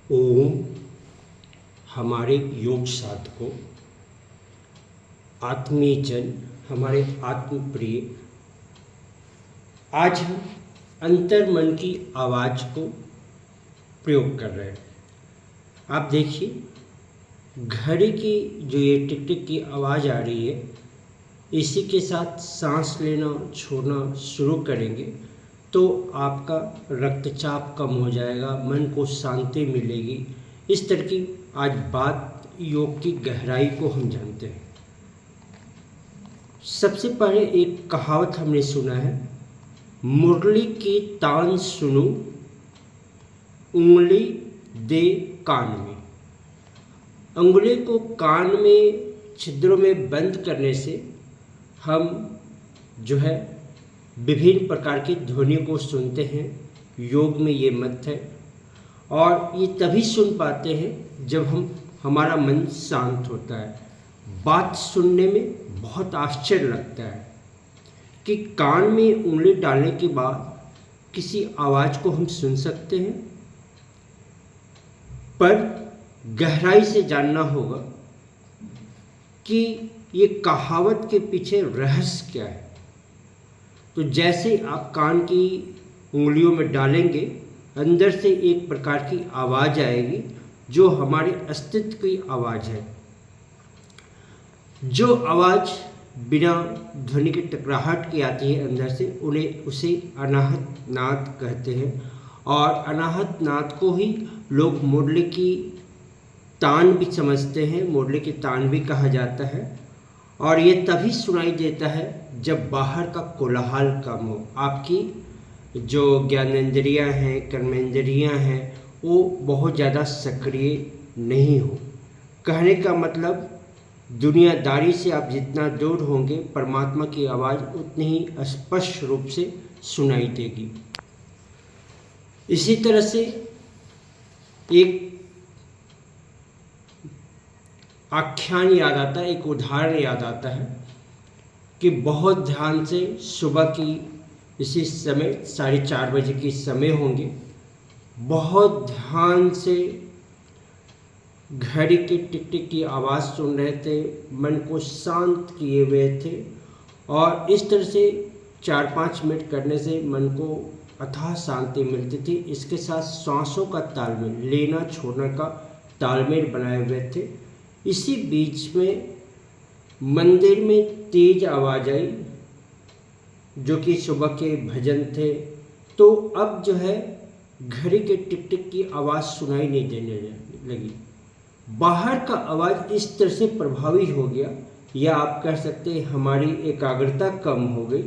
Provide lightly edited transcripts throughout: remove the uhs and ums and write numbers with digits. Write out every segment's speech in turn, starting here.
ओम। हमारे योग साधकों, आत्मीय जन, हमारे आत्मप्रिय, आज हम अंतर मन की आवाज़ को प्रयोग कर रहे हैं। आप देखिए, घड़ी की जो ये टिक टिक की आवाज़ आ रही है, इसी के साथ सांस लेना छोड़ना शुरू करेंगे तो आपका रक्तचाप कम हो जाएगा, मन को शांति मिलेगी। इस तरह की आज बात योग की गहराई को हम जानते हैं। सबसे पहले एक कहावत हमने सुना है, मुरली की तान सुनो, उंगली दे कान में। उंगली को कान में छिद्रों में बंद करने से हम जो है विभिन्न प्रकार की ध्वनि को सुनते हैं। योग में ये मत है, और ये तभी सुन पाते हैं जब हमारा मन शांत होता है। बात सुनने में बहुत आश्चर्य लगता है कि कान में उंगली डालने के बाद किसी आवाज़ को हम सुन सकते हैं, पर गहराई से जानना होगा कि ये कहावत के पीछे रहस्य क्या है। तो जैसे आप कान की उंगलियों में डालेंगे, अंदर से एक प्रकार की आवाज़ आएगी जो हमारे अस्तित्व की आवाज़ है। जो आवाज़ बिना ध्वनि के टकराहट की आती है अंदर से, उसे अनाहत नाद कहते हैं। और अनाहत नाद को ही लोग मुरली की तान भी समझते हैं, मुरली की तान भी कहा जाता है। और ये तभी सुनाई देता है जब बाहर का कोलाहल कम हो, आपकी जो ज्ञानेंद्रियाँ हैं, कर्मेंद्रियाँ हैं, वो बहुत ज़्यादा सक्रिय नहीं हो। कहने का मतलब, दुनियादारी से आप जितना दूर होंगे, परमात्मा की आवाज़ उतनी ही स्पष्ट रूप से सुनाई देगी। इसी तरह से एक आख्यान याद आता है, एक उदाहरण याद आता है कि बहुत ध्यान से सुबह की इसी समय 4:30 बजे की समय होंगे, बहुत ध्यान से घड़ी की टिक टिक की आवाज़ सुन रहे थे, मन को शांत किए हुए थे। और इस तरह से 4-5 मिनट करने से मन को अथाह शांति मिलती थी। इसके साथ सांसों का तालमेल, लेना छोड़ना का तालमेल बनाए हुए थे। इसी बीच में मंदिर में तेज आवाज़ आई, जो कि सुबह के भजन थे। तो अब जो है घड़ी के टिक टिक की आवाज़ सुनाई नहीं देने लगी। बाहर का आवाज़ इस तरह से प्रभावी हो गया, या आप कह सकते हैं हमारी एकाग्रता कम हो गई।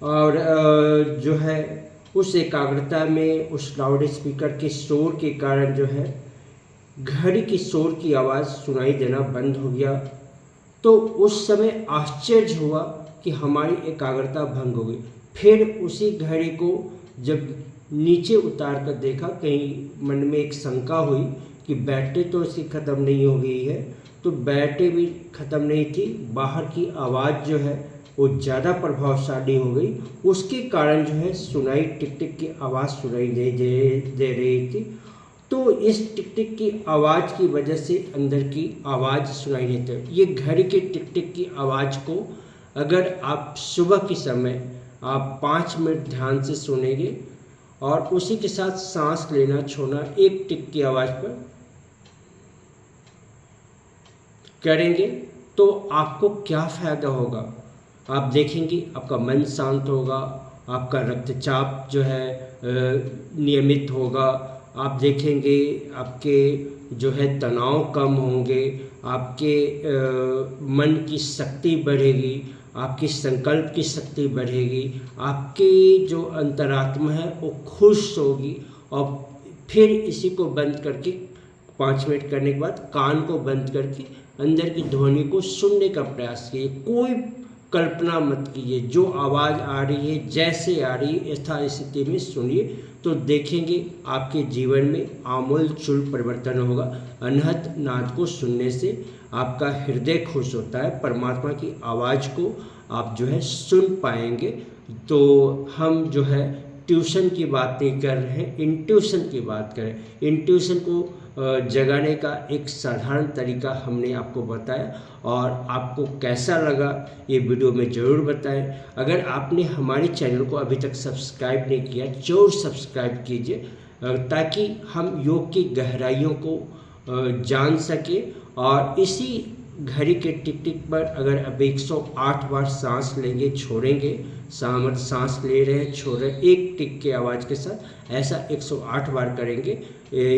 और जो है उस एकाग्रता में, उस लाउड स्पीकर के शोर के कारण जो है घड़ी की शोर की आवाज़ सुनाई देना बंद हो गया। तो उस समय आश्चर्य हुआ कि हमारी एकाग्रता भंग हो गई। फिर उसी घड़ी को जब नीचे उतार कर देखा, कहीं मन में एक शंका हुई कि बैटरी तो इसकी ख़त्म नहीं हो गई है। तो बैटरी भी ख़त्म नहीं थी, बाहर की आवाज़ जो है वो ज़्यादा प्रभावशाली हो गई। उसके कारण जो है सुनाई टिक टिक की आवाज़ सुनाई दे रही थी। तो इस टिक टिक की आवाज़ की वजह से अंदर की आवाज़ सुनाई देती है। ये घड़ी की टिक टिक की आवाज़ को अगर आप सुबह के समय आप 5 मिनट ध्यान से सुनेंगे और उसी के साथ सांस लेना छोड़ना एक टिक की आवाज़ पर करेंगे, तो आपको क्या फ़ायदा होगा। आप देखेंगे आपका मन शांत होगा, आपका रक्तचाप जो है नियमित होगा। आप देखेंगे आपके जो है तनाव कम होंगे, आपके मन की शक्ति बढ़ेगी, आपकी संकल्प की शक्ति बढ़ेगी, आपकी जो अंतरात्मा है वो खुश होगी। और फिर इसी को बंद करके 5 मिनट करने के बाद कान को बंद करके अंदर की ध्वनि को सुनने का प्रयास कीजिए। कोई कल्पना मत कीजिए, जो आवाज़ आ रही है, जैसे आ रही है, यथा स्थिति में सुनिए, तो देखेंगे आपके जीवन में आमूल चूल परिवर्तन होगा। अनहद नाद को सुनने से आपका हृदय खुश होता है, परमात्मा की आवाज़ को आप जो है सुन पाएंगे। तो हम जो है ट्यूशन की बात नहीं कर रहे हैं, इंट्यूशन की बात करें। इंट्यूशन को जगाने का एक साधारण तरीका हमने आपको बताया, और आपको कैसा लगा ये वीडियो में ज़रूर बताएं। अगर आपने हमारे चैनल को अभी तक सब्सक्राइब नहीं किया, ज़रूर सब्सक्राइब कीजिए, ताकि हम योग की गहराइयों को जान सके। और इसी घड़ी के टिक टिक पर अगर अब 108 बार सांस लेंगे छोड़ेंगे, सांस ले रहे हैं छोड़ रहे हैं, एक टिक की आवाज़ के साथ ऐसा 108 बार करेंगे,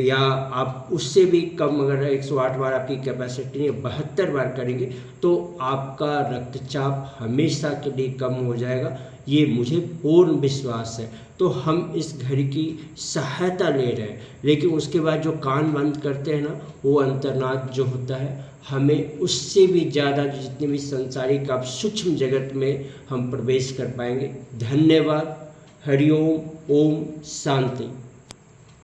या आप उससे भी कम, अगर 108 बार आपकी कैपेसिटी नहीं, 72 बार करेंगे तो आपका रक्तचाप हमेशा के लिए कम हो जाएगा। ये मुझे पूर्ण विश्वास है। तो हम इस घड़ी की सहायता ले रहे हैं, लेकिन उसके बाद जो कान बंद करते हैं ना, वो अंतर्नाद जो होता है, हमें उससे भी ज़्यादा जितने भी संसारिक आप सूक्ष्म जगत में हम प्रवेश कर पाएंगे। धन्यवाद। हरिओम। ओम शांति।